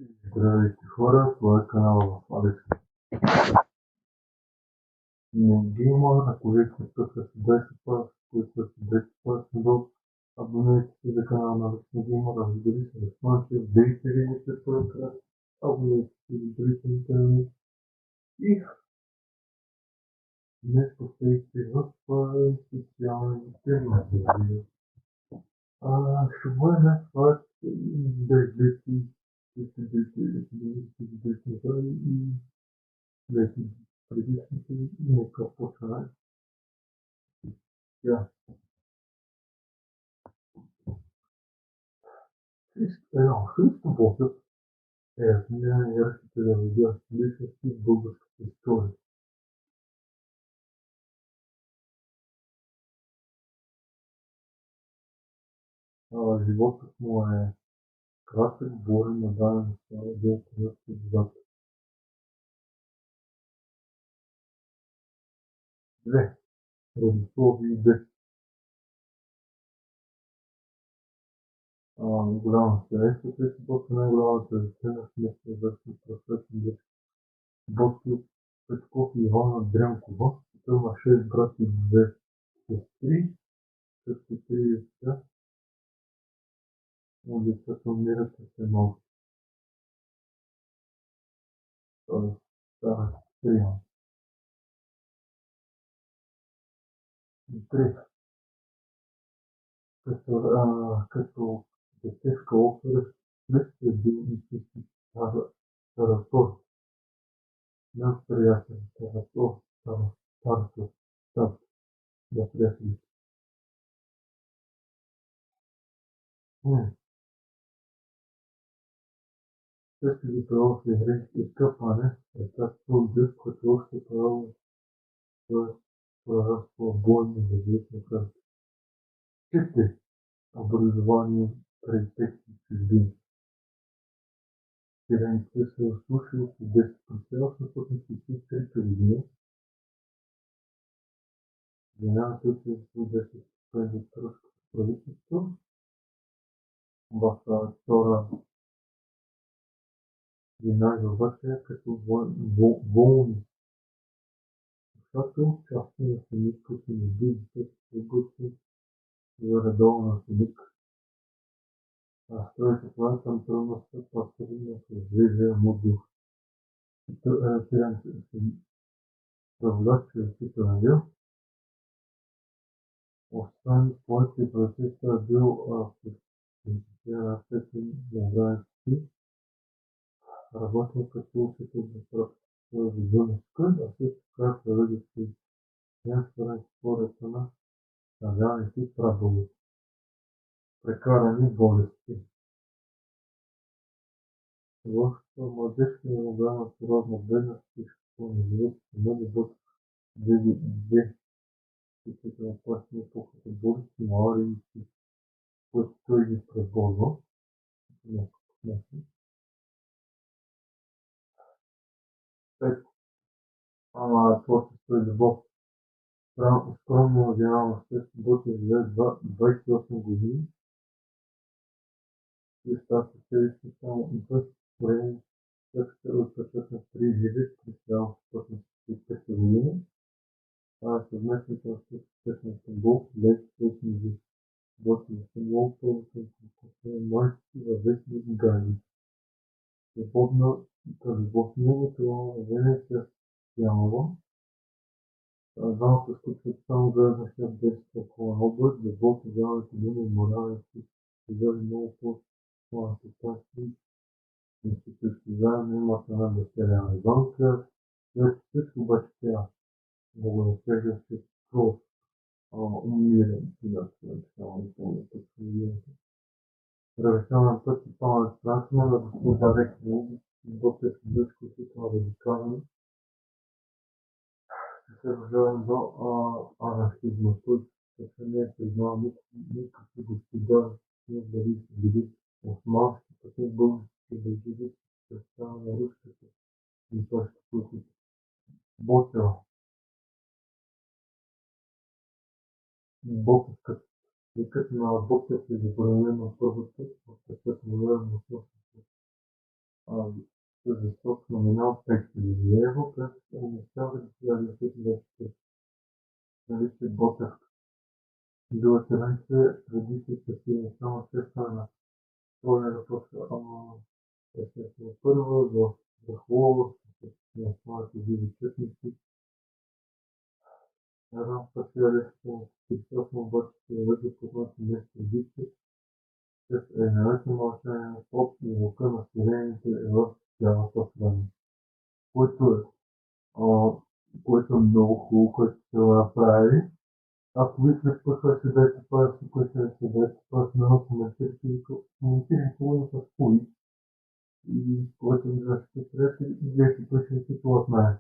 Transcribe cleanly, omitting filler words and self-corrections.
Здравейте хора, това е канала в Алекс. Геймър, ако вече тук с 10 пас, които са 10 пас надолу, абонирайте се за канала на Алекс Геймър, разбери се, разпънте, дейте видите първи крат, абонирайте се за другите канали и не поставите в социалните медии. Ще бъде това да издете и вече предишните нека почваме. Ja, Христоботът е една на ярките религиозни личности в българската история. Животът му е кратък, борен, нададен с делата на свободата. 2. Родословие и дет. Голяма семейство, Христобот е най-голямата децена в местния върхни просветен дет. Ботко Петков и Ивана Дренкова. Той има 6 брати и 2 сестри. Всички 3 деца. Но децата умират съвсем малко. Стара трима. 3. Като дете в Калуфера Смит е бил истински таратор. Наш приятел, таратор, да приятелите. Също ги правил в еврейски изкъпване, е както дъх, който още правил прораства бойни различни карти. 4. Образование през тексти чужбини. Сирените се ослушал в 10.863 година. Земята се беше през турското правителство. В втора вина въвършая като волни. Защото части на семик, които не близите, се бъдат за редовно наследник. Строите това към трудността пастори на Съзвездия Мудух. Тиран се праводач чрезителен дел. Освен своите процеса бил на степен на граници, работил като учител за Дуневска, а също така проведе студентстване според на държавните правила. Прекарани болести. В младежкия програма природна бедност и независимо мъди бъд две изключително опасни епохата болести, маларии, които той ги преборва. Пет. Творчество и любов. Скромно оригинално след Ботев живее 28 години и става последващи само и път време текста от пътят на 3 живи през 1945 година. Съвместните успехи на Стамбул след 5 мизи. Ботев Стамбул първото конкурсия майски във вестник Гани. Любов неговото Венеция Стоянова. Двамата сключват само гражданска действия по област, любов, вярването, думи, морален си, изяви много по-консултации, институции, заедно имат една дъщеря Иванка, след всичко обаче тя много напрежа се кров, умирен, когато само не помня точно. Традиционен път и пълна страшно да госпожа Рекни, Ботев Дъчко, които радикални, се рождавам до анархизма, който съвсем не е признал никакви господа, не дали са били османски, пък не български държави, представа на руската имперска политика. Ботева. Ботевската. Викът на Ботев е забранено първата в пътята модерна въпроса. защото съм минал 5000 евро, през не става да 1925. Нали се Ботев. Другата ранце, традицията си е само сестра на тройната естествено първа, за хубаво, на своите види честности. Една специалистка, Христос му обаче се въжда познати днес традиция, с единолично мълчание на поп и звука на сирените в цялата страна. Което което е много хубаво, което се направи. Ако ви след пък седете това, което се седете, това много коментирайте хубаво с хуй и което ви защите приятели и вие си пъшете това от мен.